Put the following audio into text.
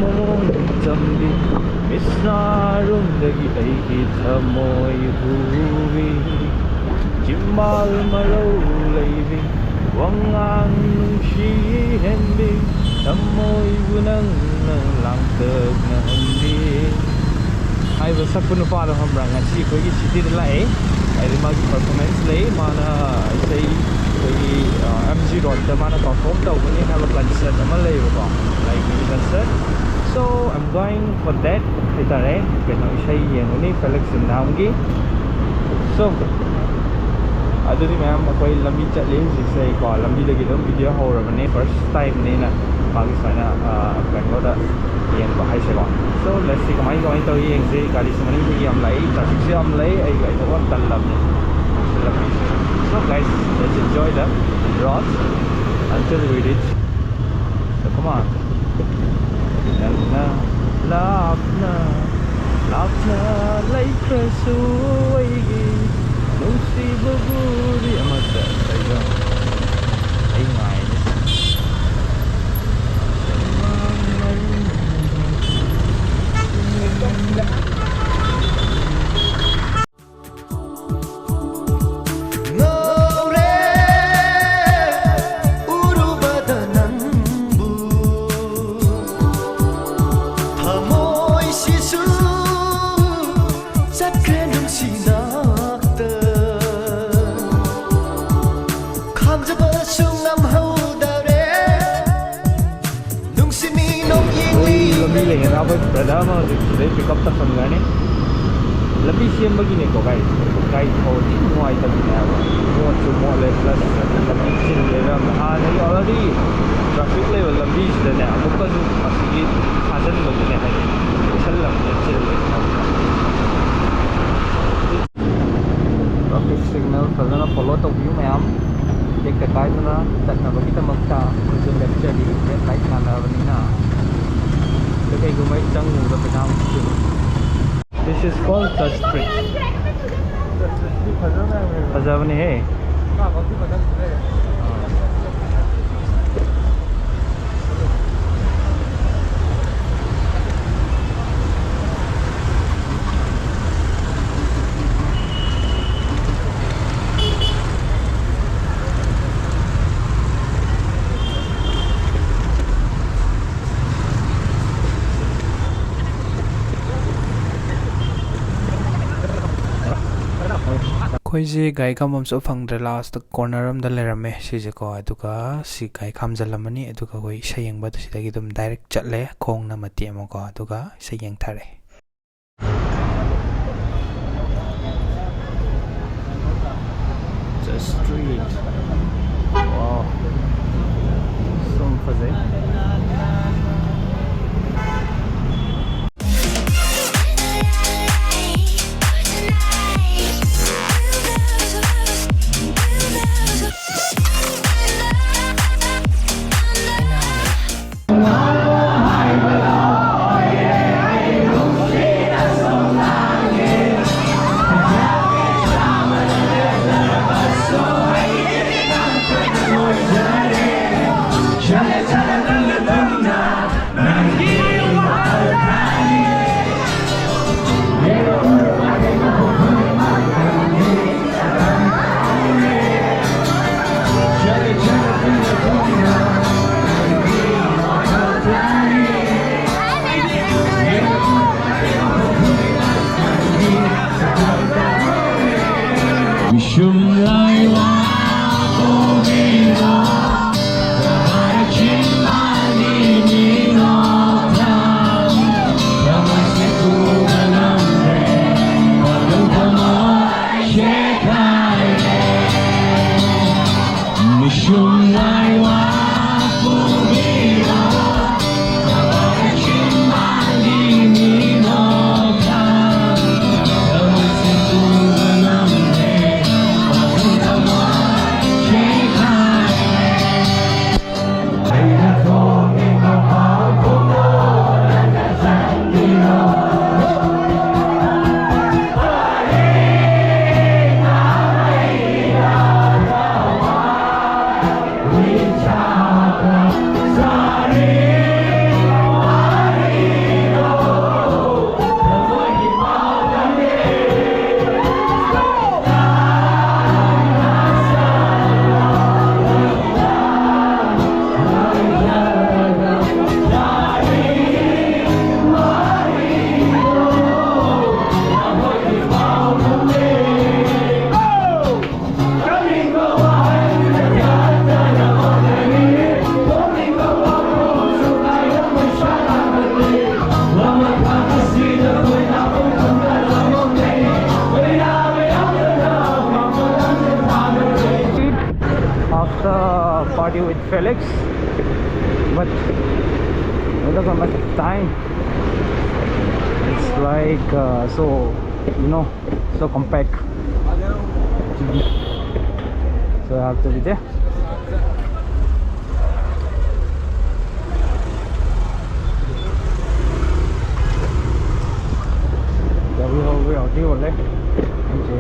mong tambi Misnarundagi aigi thamoy huwi Jimal maraw laibing Wangang nungsi hending Thamoy bunang ng langtag na hambing Ay basta puno pa lang hamrang nga si ko city nila ay mag performance lay mana say MG road ta mana perform daw kung have a concert naman lay ba like mini concert so I'm going for that itare kaya isay yang ni Felix Yumnam gi so adu ni ma'am akoi lambi chatle jisai ko lambi lagi dum video ho ra mane first time ni na Pakistan na Bengaluru yang bahai se ko so let's see kamai kamai to yang se gali semani hi am lai traffic se am lai ai gai to tan lam so guys let's enjoy the road until we reach so come on lapna lai presuai gi nusi buburi amata sayo ai ngai Pertama dari pick up tak sama ni lebih siam begini kok guys guys oh ini semua item ni apa semua level lebih siam dalam hari already traffic level lebih sudah ni bukan masih hadan begini hari salam traffic signal fazana follow to view ma'am एक कटाई ना तकना बगी तो मक्ता मुझे lecture दी red light mana बनी ना This is called Chugg Street. Fazavani hai. ꯑꯩꯈꯣꯏꯁꯦ ꯒꯥꯔꯤ ꯈꯥꯝꯐꯝꯁꯨ ꯐꯪꯗ꯭ꯔꯦ ꯂꯥꯁꯇ ꯀꯣꯔꯅꯔ ꯑꯃꯗ ꯂꯩꯔꯝꯃꯦ ꯁꯤꯁꯦꯀꯣ ꯑꯗꯨꯒ ꯁꯤ ꯒꯥꯔꯤ ꯈꯥꯝꯖꯤꯜꯂꯝꯃꯅꯤ ꯑꯗꯨꯒ ꯑꯩꯈꯣꯏ ꯏꯁꯩ ꯌꯦꯡꯕꯗ ꯁꯤꯗꯒꯤ ꯑꯗꯨꯝ ꯗꯥꯏꯔꯦꯛ ꯆꯠꯂꯦ ꯈꯣꯡꯅ ꯃꯇꯦꯛ ꯑꯃꯀꯣ ꯑꯗꯨꯒ ꯏꯁꯩ ꯌꯦꯡꯊꯔꯦ The street. Wow. So fazay. party with Felix, but look at the time. It's like so, you know, so compact. So I have to be there. Giờ đi thôi, đi vào đây anh chị.